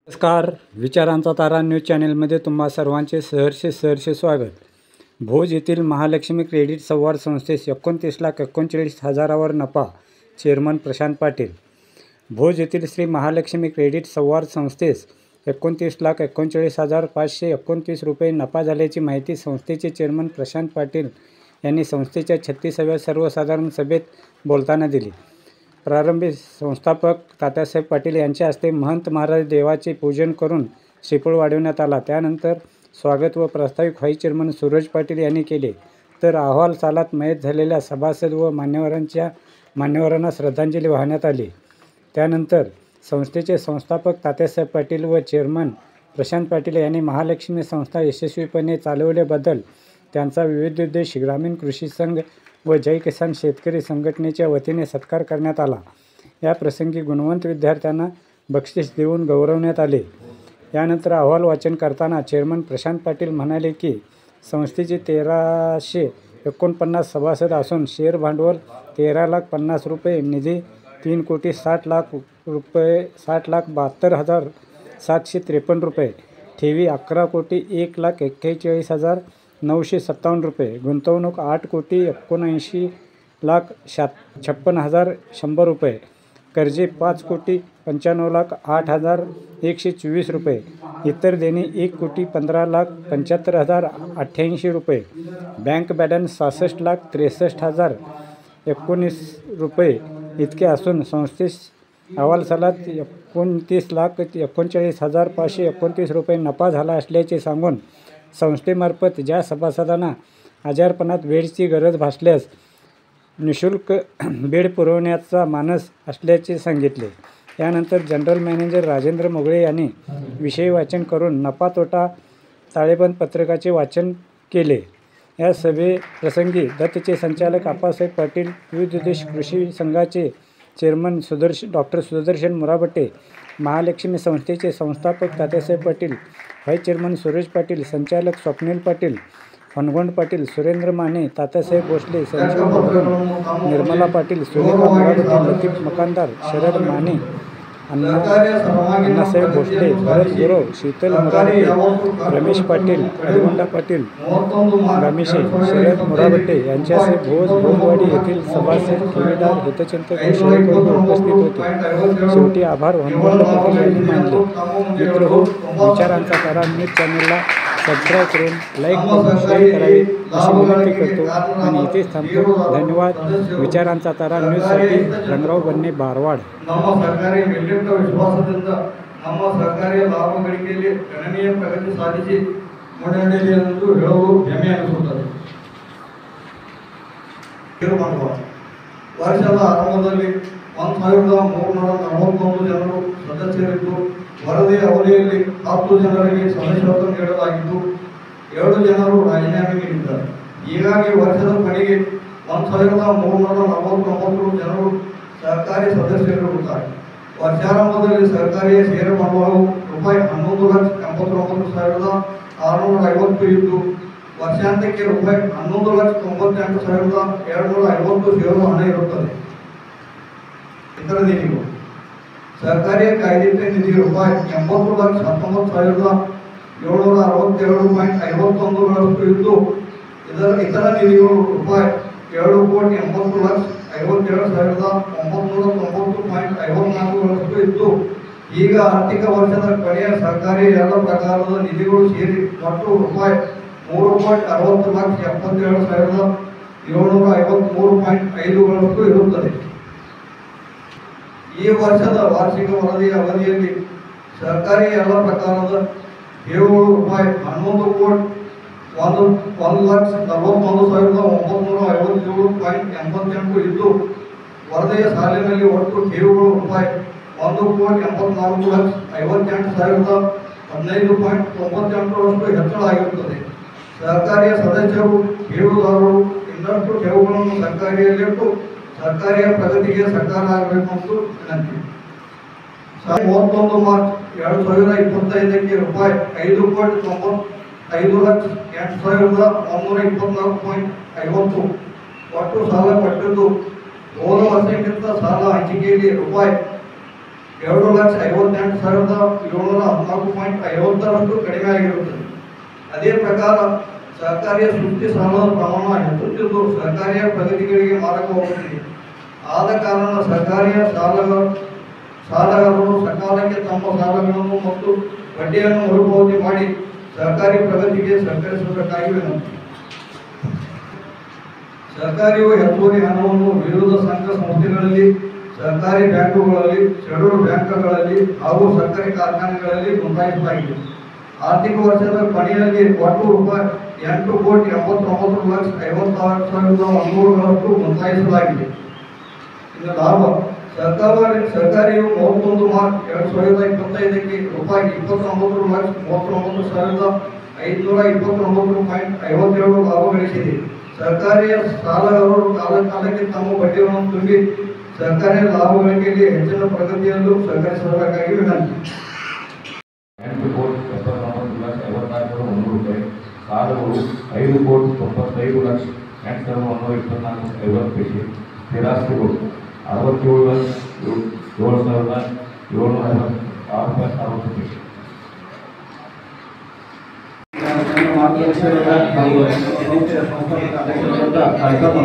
नमस्कार. विचारांचा तारा न्यूज चॅनेलमध्ये तुम्हा सर्वांचे सहर्ष स्वागत. भोज येथील महालक्ष्मी क्रेडिट संवाद संस्थेस 29,39,000वर नफा. चेअरमन प्रशांत पाटील. भोज येथील श्री महालक्ष्मी क्रेडिट संवाद संस्थेस 29,39,529 रुपये नफा झाल्याची माहिती संस्थेचे चेअरमन प्रशांत पाटील यांनी संस्थेच्या 36व्या सर्वसाधारण सभेत बोलताना दिली. प्रारंभी संस्थापक तात्यासाहेब पाटील यांच्या हस्ते महंत महाराज देवाचे पूजन करून श्रीफळ वाढविण्यात आला. त्यानंतर स्वागत व प्रास्ताविक व्हाईस चेअरमन सूरज पाटील यांनी केले. तर अहवाल सालात मयत झालेल्या सभासद व मान्यवरांना श्रद्धांजली वाहण्यात आली. त्यानंतर संस्थेचे संस्थापक तात्यासाहेब पाटील व चेअरमन प्रशांत पाटील यांनी महालक्ष्मी संस्था यशस्वीपणे चालवल्याबद्दल त्यांचा विविधोद्देश ग्रामीण कृषी संघ व जय किसान शेतकरी संघटनेच्या वतीने सत्कार करण्यात आला. या प्रसंगी गुणवंत विद्यार्थ्यांना बक्षीस देऊन गौरवण्यात आले. यानंतर अहवाल वाचन करताना चेअरमन प्रशांत पाटील म्हणाले की संस्थेचे 1,349 सभासद असून शेअर भांडवल 13,50,000 रुपये, निधी 3,60,00,000 रुपये, 60,72,753 रुपये, ठेवी 11,01,41,957 रुपये, गुंतवणूक 8,79,56,100 रुपये, कर्जे 5,95,08,124 रुपये, इतर देणे 1,15,75,088 रुपये, बँक बॅलन्स 66,63,019 रुपये इतके असून संस्थेस अहवाल सालात 29,39,529 रुपये नफा झाला असल्याचे सांगून संस्थेमार्फत ज्या सभासदांना आजारपणात बेडची गरज भासल्यास निःशुल्क बेड पुरवण्याचा मानस असल्याचे सांगितले. यानंतर जनरल मॅनेजर राजेंद्र मोगळे यांनी विषय वाचन करून नफा तोटा ताळेबंद पत्रकाचे वाचन केले. या सभेप्रसंगी दत्तचे संचालक आप्पासाहेब पाटील, विविधोद्देश कृषी संघाचे चेअरमन डॉक्टर सुदर्शन मुराबटे, महालक्ष्मी संस्थेचे संस्थापक तात्यासाहेब पाटील, व्हाईस चेअरमन सूरज पाटील, संचालक स्वप्नील पाटील, फणगोंड पाटील, सुरेंद्र माने, तात्यासाहेब भोसले, संजीव मुरगुण, निर्मला पाटील, सुनीता मुराबटे, लतीफ मकानदार, शरद माने, अण्णासाहेब भोसले, भरत गुरव, शीतल मुराबटे, रमेश पाटील, अरिवंडा पाटील, रमेशे, शरद मुराबटे यांच्यासह भोजवाडी येथील सभासद, ठेवीदार, हितचिंतक व शेतकरी उपस्थित होते. शेवटी आभार फणगोंड पाटील यांनी मानले. मित्रहो, विचारांचा तारा न्यूज चॅनलला सबस्क्राईब करून लाईक करून शेअर करावे अशी विनंती करतो आणि इथेच थांबतो. धन्यवाद. विचारांचा तारा न्यूजसाठी ರಂಗರಾವ್ ಬನ್ನೆ, ಬಾರವಾಡ. ನಮ್ಮ ಸರ್ಕಾರಿ ಮೆಲ್ಲೆಟ್ಟ ವಿಶ್ವಾಸದಿಂದ ನಮ್ಮ ಸರ್ಕಾರಿ ಲಾಭ ಗಳಿಕೆಯಲ್ಲಿ ಗಣನೀಯ ಪ್ರಗತಿ ಸಾಧಿಸಿ ಮುನ್ನಡೆಯಲಿ ಎಂದು ಹೇಳುವುದು ಹೆಮ್ಮೆ ಅನಿಸುತ್ತದೆ. ವರ್ಷದ ಆರಂಭದಲ್ಲಿ 1,341 ಜನರು ಸದಸ್ಯರಿದ್ದು ವರದಿ ಅವಧಿಯಲ್ಲಿ 10 ಜನರಿಗೆ ಸದಸ್ಯತ್ವ ನೀಡಲಾಗಿದ್ದು 7 ಜನರು ರಾಜೀನಾಮೆ ನೀಡಿದ್ದಾರೆ. ಹೀಗಾಗಿ ವರ್ಷದ ಕೊನೆಗೆ 1,349 ಜನರು ಸರ್ಕಾರಿ ಸದಸ್ಯರಿರುತ್ತಾರೆ. ವರ್ಷಾರಂಭದಲ್ಲಿ ಸರ್ಕಾರಿ ಷೇರು ಬಂಡವಾಳವು ರೂಪಾಯಿ 11,89,650 ಇದ್ದು ವರ್ಷಾಂತ್ಯಕ್ಕೆ ರೂಪಾಯಿ 11,98,250 ಷೇರು ಹಣ ಇರುತ್ತದೆ. ಇತರ ನಿಧಿಗಳು ಸರ್ಕಾರಿ ಕಾಯ್ದಿಟ್ಟ ನಿಧಿ ರೂಪಾಯಿ 80,767.51 ಇದ್ದು ಇತರ ನಿಧಿಗಳು ರೂಪಾಯಿ 7,87,990.54 ಇದ್ದು ಈಗ ಆರ್ಥಿಕ ವರ್ಷದ ಕೊನೆಯ ಸರ್ಕಾರಿ ಎಲ್ಲ ಪ್ರಕಾರದ ನಿಧಿಗಳು ಸೇರಿ ಒಟ್ಟು ರೂಪಾಯಿ 3,60,77,753.5 ಇರುತ್ತದೆ. ಈ ವರ್ಷದ ವಾರ್ಷಿಕ ವರದಿಯ ಅವಧಿಯಲ್ಲಿ ಸರ್ಕಾರಿ ಎಲ್ಲ ಪ್ರಕಾರದ ಠೇವುಗಳು ರೂಪಾಯಿ 11,41,957.88 ಇದ್ದು ವರದಿಯ ಸಾಲಿನಲ್ಲಿ ಒಟ್ಟು ಠೇವುಗಳು ರೂಪಾಯಿ 1,84,58,015.98 ಹೆಚ್ಚಳ ಆಗಿರುತ್ತದೆ. ಸರ್ಕಾರಿಯ ಸದಸ್ಯರು, ಠೇವುದಾರರು ಇನ್ನಷ್ಟು ಠೇವುಗಳನ್ನು ಸರ್ಕಾರಿಯಲ್ಲಿಟ್ಟು ಸರ್ಕಾರಿಯ ಪ್ರಗತಿಗೆ ಸಹಕಾರ ಆಗಬೇಕು ಎಂದು ವಿನಂತಿ. 31 ಮಾರ್ಚ್ 2025ಕ್ಕೆ ರೂಪಾಯಿ 5,95,08,124.50 ಒಟ್ಟು ಸಾಲ ಪಟ್ಟಿದ್ದು ಹೋದ ವರ್ಷಕ್ಕಿಂತ ಸಾಲ ಹಂಚಿಕೆಯಲ್ಲಿ ರೂಪಾಯಿ 2,58,719 4.50ರಷ್ಟು ಕಡಿಮೆ ಆಗಿರುತ್ತದೆ. ಅದೇ ಪ್ರಕಾರ ಸಹಕಾರಿಯ ಸೃಷ್ಟಿ ಸಾಲದ ಪ್ರಮಾಣ ಹೆಚ್ಚುತ್ತಿದ್ದು ಸಹಕಾರಿಯ ಪ್ರಗತಿಗಳಿಗೆ ಮಾರಕವಾಗುತ್ತಿದೆ. ಆದ ಕಾರಣ ಸಹಕಾರಿಯ ಸಾಲಗಾರರು ಸಕಾಲಕ್ಕೆ ತಮ್ಮ ಸಾಲಗಳನ್ನು ಮತ್ತು ಬಡ್ಡಿಯನ್ನು ಮರುಪಾವತಿ ಮಾಡಿ ಸಹಕಾರಿ ಪ್ರಗತಿಗೆ ಸಹಕರಿಸಬೇಕಾಗಿ ವಿನಂತಿ. ಸಹಕಾರಿಯು ಹೆಚ್ಚುವರಿ ಹಣವನ್ನು ವಿವಿಧ ಸಂಘ ಸಂಸ್ಥೆಗಳಲ್ಲಿ, ಸಹಕಾರಿ ಬ್ಯಾಂಕುಗಳಲ್ಲಿ, ಶೆಡ್ಯೂಲ್ಡ್ ಬ್ಯಾಂಕ್ಗಳಲ್ಲಿ ಹಾಗೂ ಸಕ್ಕರೆ ಕಾರ್ಖಾನೆಗಳಲ್ಲಿ ನೋಂದಾಯಿಸಲಾಗಿದೆ. ಆರ್ಥಿಕ ವರ್ಷದ ಕೊನೆಯಲ್ಲಿ ಒಟ್ಟು ರೂಪಾಯಿ 8,89,56,100 ನೋಂದಾಯಿಸಲಾಗಿದೆ. ಇನ್ನು ಲಾಭ ಸಹಕಾರಿಯು 31 ಮಾರ್ಚ್ 2025ಕ್ಕೆ ರೂಪಾಯಿ 29,39,529.57 ಲಾಭ ಗಳಿಸಿದೆ. ಸಹಕಾರಿಯ ಸಾಲಗಾರರು ಕಾಲಕಾಲಕ್ಕೆ ತಮ್ಮ ಬಡ್ಡಿಯನ್ನು ತುಂಬಿ ಸಹಕಾರಿಯ ಲಾಭ ಗಳಿಕೆಯಲ್ಲಿ ಹೆಚ್ಚಿನ ಪ್ರಗತಿಯನ್ನು ಸಹಕರಿಸಬೇಕಾಗಿ ವಿನಂತಿ. 8,79,54,100 ರೂಪಾಯಿ. ಸಾಲಗಳು 5,95,08,124.50 ಪೈಸೆ. ಸ್ಥಿರಾಸ್ತಿಗಳು 67,706.60 ಪೈಸೆ. ಕಾರ್ಯಕ್ರಮ